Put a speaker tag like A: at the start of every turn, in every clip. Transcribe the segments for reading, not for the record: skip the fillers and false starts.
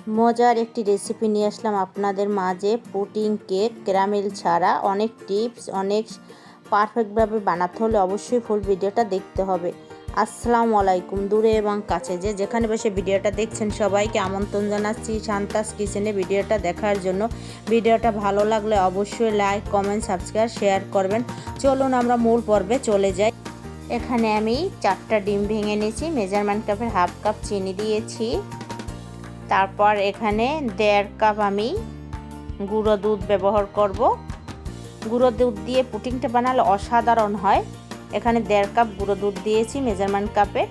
A: মজার একটি রেসিপি নিয়ে আসলাম আপনাদের মাঝে। পুডিং কেক ক্যারামেল ছাড়া। অনেক টিপস, অনেক পারফেক্টভাবে বানাতে হলে অবশ্যই ফুল ভিডিওটা দেখতে হবে। আসসালামু আলাইকুম। দূরে এবং কাছে যেখানে বসে ভিডিওটা দেখছেন সবাইকে আমন্ত্রণ জানাচ্ছি শান্তাস কিচেনে ভিডিওটা দেখার জন্য। ভিডিওটা ভালো লাগলে অবশ্যই লাইক, কমেন্ট, সাবস্ক্রাইব, শেয়ার করবেন। চলুন আমরা মূল পর্বে চলে যাই। এখানে আমি 4টা ডিম ভেঙে নিয়েছি, মেজারমেন্ট কাপের হাফ কাপ চিনি দিয়েছি। তারপর এখানে 1.5 কাপ আমি গুঁড়ো দুধ ব্যবহার করব। গুঁড়ো দুধ দিয়ে পুডিংটা বানালে অসাধারণ হয়। এখানে 1.5 কাপ গুঁড়ো দুধ দিয়েছি মেজারমেন্ট কাপে।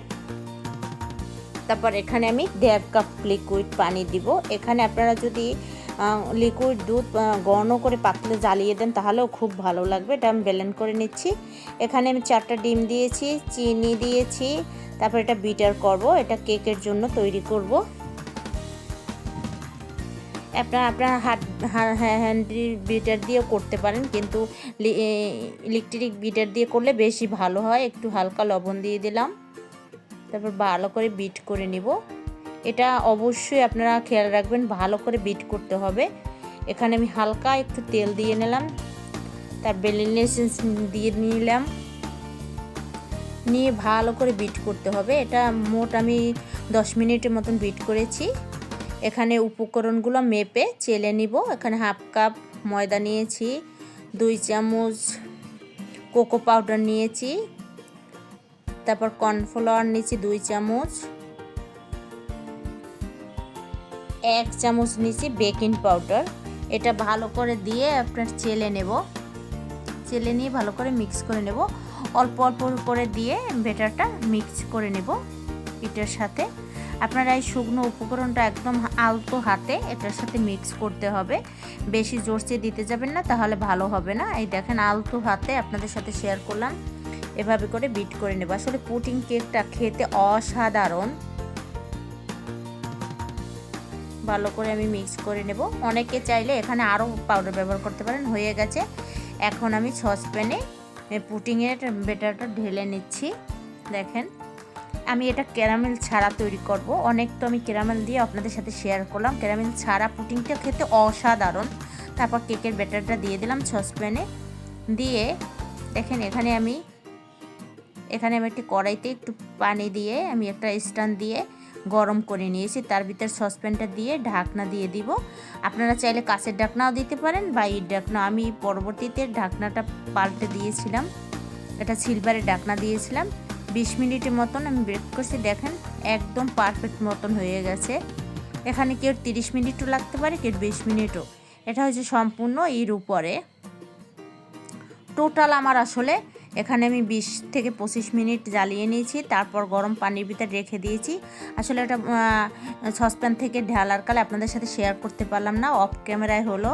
A: তারপর এখানে আমি 1.5 কাপ লিকুইড পানি দিব। এখানে আপনারা যদি লিকুইড দুধ ঘন করে পাতলে জ্বালিয়ে দেন তাহলেও খুব ভালো লাগবে। এটা আমি ব্লেন্ড করে নিচ্ছি। এখানে আমি 4টা ডিম দিয়েছি, চিনি দিয়েছি। তারপর এটা বিটার করব, এটা কেকের জন্য তৈরি করব। আপনার হ্যান্ড বিটার দিয়েও করতে পারেন, কিন্তু ইলেকট্রিক বিটার দিয়ে করলে বেশি ভালো হয়। একটু হালকা লবণ দিয়ে দিলাম। তারপর ভালো করে বিট করে নিব। এটা অবশ্যই আপনারা খেয়াল রাখবেন, ভালো করে বিট করতে হবে। এখানে আমি হালকা একটু তেল দিয়ে নিলাম, তার ভ্যানিলা এসেন্স দিয়ে নিলাম, নিয়ে ভালো করে বিট করতে হবে। এটা মোট আমি 10 মিনিটের মতন বিট করেছি। এখানে উপকরণগুলো মেপে চেলে নিব। এখানে হাফ কাপ ময়দা নিয়েছি, 2 চামচ কোকো পাউডার নিয়েছি, তারপর কর্নফ্লাওয়ার নিয়েছি 2 চামচ, 1 চামচ নিয়েছি বেকিং পাউডার। এটা ভালো করে দিয়ে আপনার চেলে নেব। চেলে নিয়ে ভালো করে মিক্স করে নেব। অল্প অল্প করে দিয়ে ব্যাটারটা মিক্স করে নেব এটার সাথে। আপনারা এই শুকনো উপকরণটা একদম আলতো হাতে এটার সাথে মিক্স করতে হবে। বেশি জোরসে দিতে যাবেন না, তাহলে ভালো হবে না। এই দেখেন, আলতো হাতে আপনাদের সাথে শেয়ার করলাম। এভাবে করে বিট করে নেব। আসলে পুডিং কেকটা খেতে অসাধারণ। ভালো করে আমি মিক্স করে নেব। অনেকে চাইলে এখানে আরও পাউডার ব্যবহার করতে পারেন। হয়ে গেছে। এখন আমি সসপ্যানে পুডিংয়ের ব্যাটারটা ঢেলে নিচ্ছি। দেখেন, আমি এটা ক্যারামেল ছাড়া তৈরি করব। অনেক তো আমি ক্যারামেল দিয়ে আপনাদের সাথে শেয়ার করলাম। ক্যারামেল ছাড়া পুডিংটা খেতে অসাধারণ। তারপর কেকের ব্যাটারটা দিয়ে দিলাম সসপ্যানে। দিয়ে দেখেন, এখানে আমি একটি কড়াইতে একটু পানি দিয়ে আমি একটা স্ট্যান্ড দিয়ে গরম করে নিয়েছি। তার ভিতর সসপ্যানটা দিয়ে ঢাকনা দিয়ে দিব। আপনারা চাইলে কাঁচের ঢাকনাও দিতে পারেন বা ইট ঢাকনা। আমি পরবর্তীতে ঢাকনাটা পাল্টে দিয়েছিলাম, এটা সিলভারের ঢাকনা দিয়েছিলাম। 20 মিনিটের মতন আমি বেক করছি। দেখেন, একদম পারফেক্ট মতন হয়ে গেছে। এখানে কেউ 30 মিনিটও লাগতে পারে, কেউ 20 মিনিটও। এটা হচ্ছে সম্পূর্ণ এর উপরে। টোটাল আমার আসলে এখানে আমি 20 থেকে 25 মিনিট জ্বালিয়ে নিয়েছি। তারপর গরম পানির ভিতরে রেখে দিয়েছি। আসলে এটা সসপ্যান থেকে ঢালার কালে আপনাদের সাথে শেয়ার করতে পারলাম না, অফ ক্যামেরায় হলো।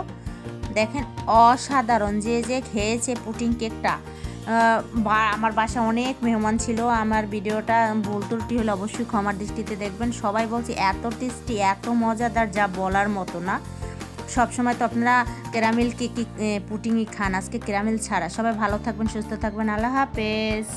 A: দেখেন, অসাধারণ। যে খেয়েছে পুডিং কেকটা, আমার বাসায় অনেক মেহমান ছিল। আমার ভিডিওটা ভুল ত্রুটি হলে অবশ্যই ক্ষমার দৃষ্টিতে দেখবেন। সবাই বলছে এত টেস্টি, এত মজাদার, যা বলার মতো না। সবসময় তো আপনারা ক্যারামেল কেক পুডিংই খান, আজকে ক্যারামেল ছাড়া। সবাই ভালো থাকবেন, সুস্থ থাকবেন। আল্লাহ হাফেজ।